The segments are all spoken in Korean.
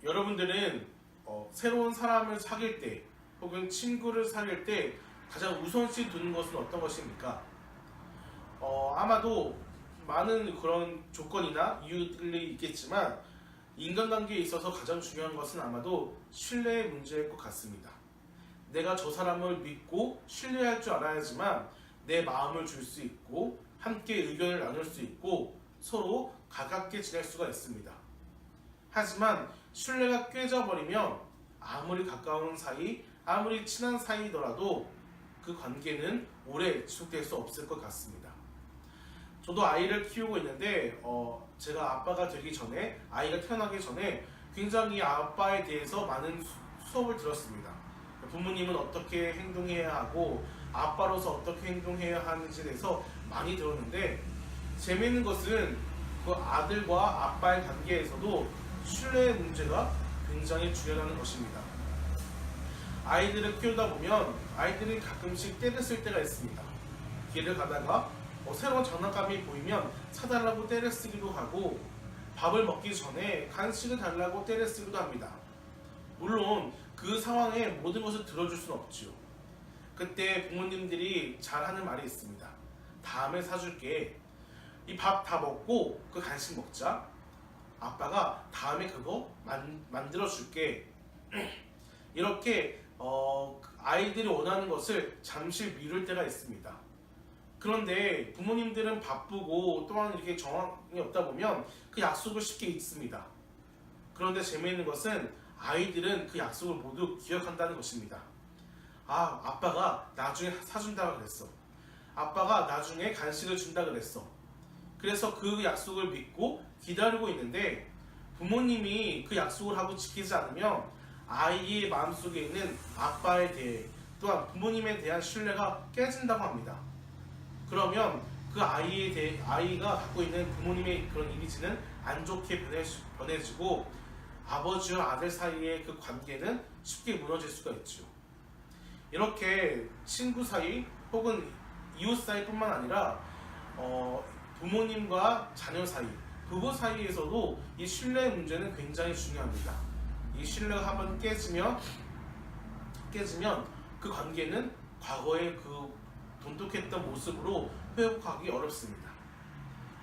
여러분들은 새로운 사람을 사귈 때 혹은 친구를 사귈 때 가장 우선시 두는 것은 어떤 것입니까? 아마도 많은 그런 조건이나 이유들이 있겠지만 인간관계에 있어서 가장 중요한 것은 아마도 신뢰의 문제일 것 같습니다. 내가 저 사람을 믿고 신뢰할 줄 알아야지만 내 마음을 줄 수 있고 함께 의견을 나눌 수 있고 서로 가깝게 지낼 수가 있습니다. 하지만 신뢰가 깨져버리면 아무리 가까운 사이, 아무리 친한 사이더라도 그 관계는 오래 지속될 수 없을 것 같습니다. 저도 아이를 키우고 있는데 제가 아빠가 되기 전에, 아이가 태어나기 전에 굉장히 아빠에 대해서 많은 수업을 들었습니다. 부모님은 어떻게 행동해야 하고 아빠로서 어떻게 행동해야 하는지에 대해서 많이 들었는데, 재미있는 것은 그 아들과 아빠의 관계에서도 신뢰의 문제가 굉장히 중요하다는 것입니다. 아이들을 키우다 보면 아이들이 가끔씩 때를 쓸 때가 있습니다. 길을 가다가 새로운 장난감이 보이면 사달라고 때를 쓰기도 하고, 밥을 먹기 전에 간식을 달라고 때를 쓰기도 합니다. 물론 그 상황에 모든 것을 들어줄 수는 없지요. 그때 부모님들이 잘 하는 말이 있습니다. 다음에 사줄게. 이 밥 다 먹고 그 간식 먹자. 아빠가 다음에 그거 만들어 줄게. 이렇게 아이들이 원하는 것을 잠시 미룰 때가 있습니다. 그런데 부모님들은 바쁘고 또한 이렇게 정황이 없다 보면 그 약속을 쉽게 잊습니다. 그런데 재미있는 것은 아이들은 그 약속을 모두 기억한다는 것입니다. 아빠가 나중에 사준다고 그랬어. 아빠가 나중에 간식을 준다 그랬어. 그래서 그 약속을 믿고 기다리고 있는데, 부모님이 그 약속을 하고 지키지 않으면 아이의 마음속에 있는 아빠에 대해, 또한 부모님에 대한 신뢰가 깨진다고 합니다. 그러면 그 아이가 갖고 있는 부모님의 그런 이미지는 안 좋게 변해지고 아버지와 아들 사이의 그 관계는 쉽게 무너질 수가 있죠. 이렇게 친구 사이 혹은 이웃 사이뿐만 아니라 부모님과 자녀 사이, 부부 사이에서도 이 신뢰의 문제는 굉장히 중요합니다. 이 신뢰가 한번 깨지면 그 관계는 과거의 그 돈독했던 모습으로 회복하기 어렵습니다.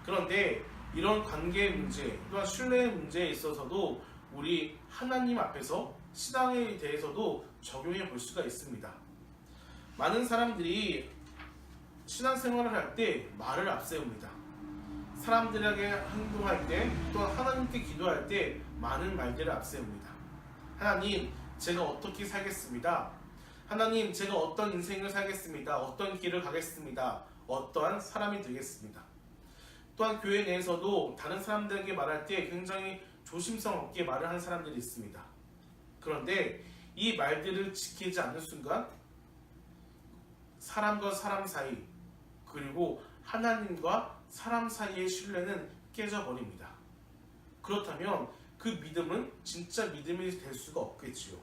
그런데 이런 관계의 문제, 또한 신뢰의 문제에 있어서도 우리 하나님 앞에서 신앙에 대해서도 적용해 볼 수가 있습니다. 많은 사람들이 신앙생활을 할 때 말을 앞세웁니다. 사람들에게 행동할 때, 또한 하나님께 기도할 때 많은 말들을 앞세웁니다. 하나님, 제가 어떻게 살겠습니다. 하나님, 제가 어떤 인생을 살겠습니다. 어떤 길을 가겠습니다. 어떠한 사람이 되겠습니다. 또한 교회 내에서도 다른 사람들에게 말할 때 굉장히 조심성 없게 말을 하는 사람들이 있습니다. 그런데 이 말들을 지키지 않는 순간 사람과 사람 사이, 그리고 하나님과 사람 사이의 신뢰는 깨져버립니다. 그렇다면 그 믿음은 진짜 믿음이 될 수가 없겠지요.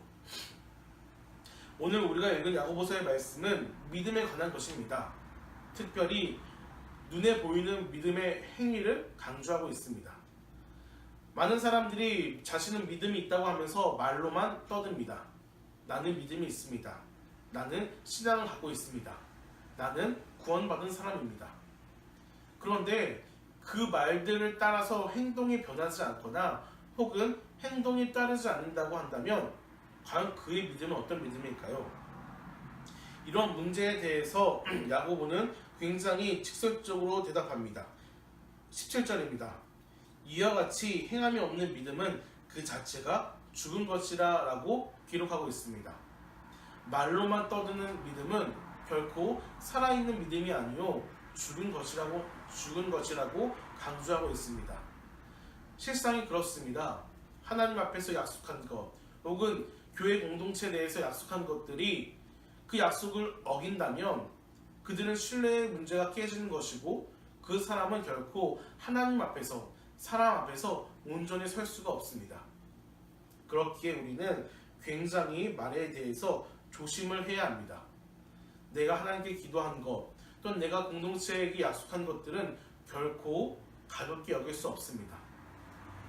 오늘 우리가 읽은 야고보서의 말씀은 믿음에 관한 것입니다. 특별히 눈에 보이는 믿음의 행위를 강조하고 있습니다. 많은 사람들이 자신은 믿음이 있다고 하면서 말로만 떠듭니다. 나는 믿음이 있습니다. 나는 신앙을 갖고 있습니다. 나는 구원받은 사람입니다. 그런데 그 말들을 따라서 행동이 변하지 않거나 혹은 행동이 따르지 않는다고 한다면 과연 그의 믿음은 어떤 믿음일까요? 이런 문제에 대해서 야고보는 굉장히 직설적으로 대답합니다. 17절입니다. 이와 같이 행함이 없는 믿음은 그 자체가 죽은 것이라 라고 기록하고 있습니다. 말로만 떠드는 믿음은 결코 살아있는 믿음이 아니요 죽은 것이라고 강조하고 있습니다. 실상이 그렇습니다. 하나님 앞에서 약속한 것 혹은 교회 공동체 내에서 약속한 것들이 그 약속을 어긴다면 그들은 신뢰의 문제가 깨지는 것이고, 그 사람은 결코 하나님 앞에서, 사람 앞에서 온전히 설 수가 없습니다. 그렇기에 우리는 굉장히 말에 대해서 조심을 해야 합니다. 내가 하나님께 기도한 것, 또는 내가 공동체에게 약속한 것들은 결코 가볍게 여길 수 없습니다.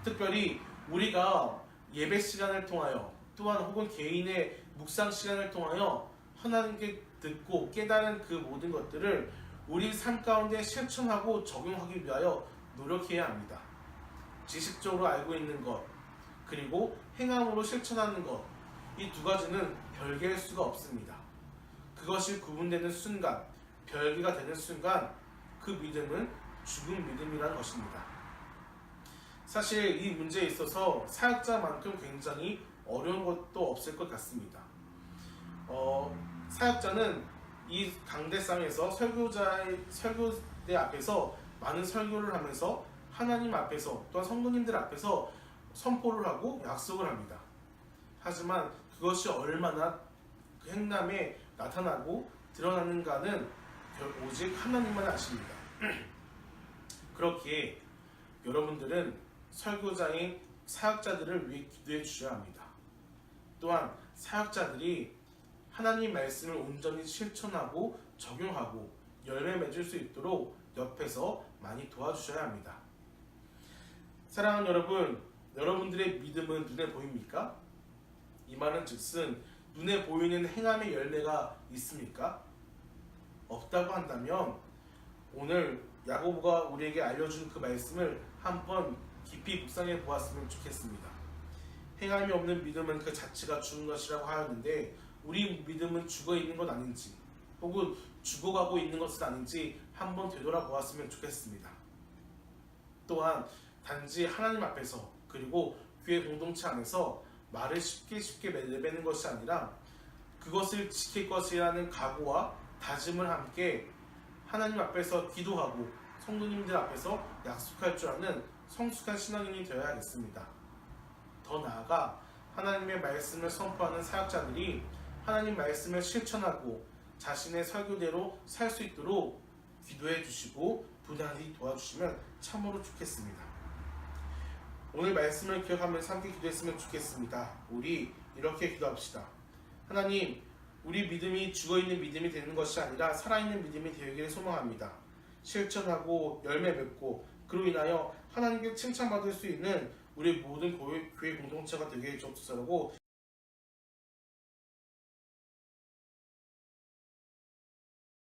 특별히 우리가 예배 시간을 통하여 또한 혹은 개인의 묵상 시간을 통하여 하나님께 듣고 깨달은 그 모든 것들을 우리 삶 가운데 실천하고 적용하기 위하여 노력해야 합니다. 지식적으로 알고 있는 것 그리고 행함으로 실천하는 것, 이 두 가지는 별개일 수가 없습니다. 그것이 구분되는 순간, 별개가 되는 순간 그 믿음은 죽은 믿음이라는 것입니다. 사실 이 문제에 있어서 사역자만큼 굉장히 어려운 것도 없을 것 같습니다. 사역자는 이 강대상에서 설교대 앞에서 많은 설교를 하면서 하나님 앞에서 또한 성도님들 앞에서 선포를 하고 약속을 합니다. 하지만 그것이 얼마나 그 행남에 나타나고 드러나는가는 오직 하나님만 아십니다. 그렇기에 여러분들은 설교자인 사역자들을 위해 기도해 주셔야 합니다. 또한 사역자들이 하나님 말씀을 온전히 실천하고 적용하고 열매 맺을 수 있도록 옆에서 많이 도와주셔야 합니다. 사랑하는 여러분, 여러분들의 믿음은 눈에 보입니까? 이 말은 즉슨 눈에 보이는 행함의 열매가 있습니까? 없다고 한다면 오늘 야고보가 우리에게 알려준 그 말씀을 한번 깊이 묵상해 보았으면 좋겠습니다. 행함이 없는 믿음은 그 자체가 죽은 것이라고 하였는데 우리 믿음은 죽어 있는 것 아닌지 혹은 죽어가고 있는 것은 아닌지 한번 되돌아보았으면 좋겠습니다. 또한 단지 하나님 앞에서 그리고 교회 공동체 안에서 말을 쉽게 내뱉는 것이 아니라 그것을 지킬 것이라는 각오와 다짐을 함께 하나님 앞에서 기도하고 성도님들 앞에서 약속할 줄 아는 성숙한 신앙인이 되어야겠습니다. 더 나아가 하나님의 말씀을 선포하는 사역자들이 하나님 말씀을 실천하고 자신의 설교대로 살 수 있도록 기도해 주시고 부단히 도와주시면 참으로 좋겠습니다. 오늘 말씀을 기억하면서 함께 기도했으면 좋겠습니다. 우리 이렇게 기도합시다. 하나님, 우리 믿음이 죽어있는 믿음이 되는 것이 아니라 살아있는 믿음이 되기를 소망합니다. 실천하고 열매 맺고 그로 인하여 하나님께 칭찬받을 수 있는 우리 모든 교회 공동체가 되게 해주옵소서라고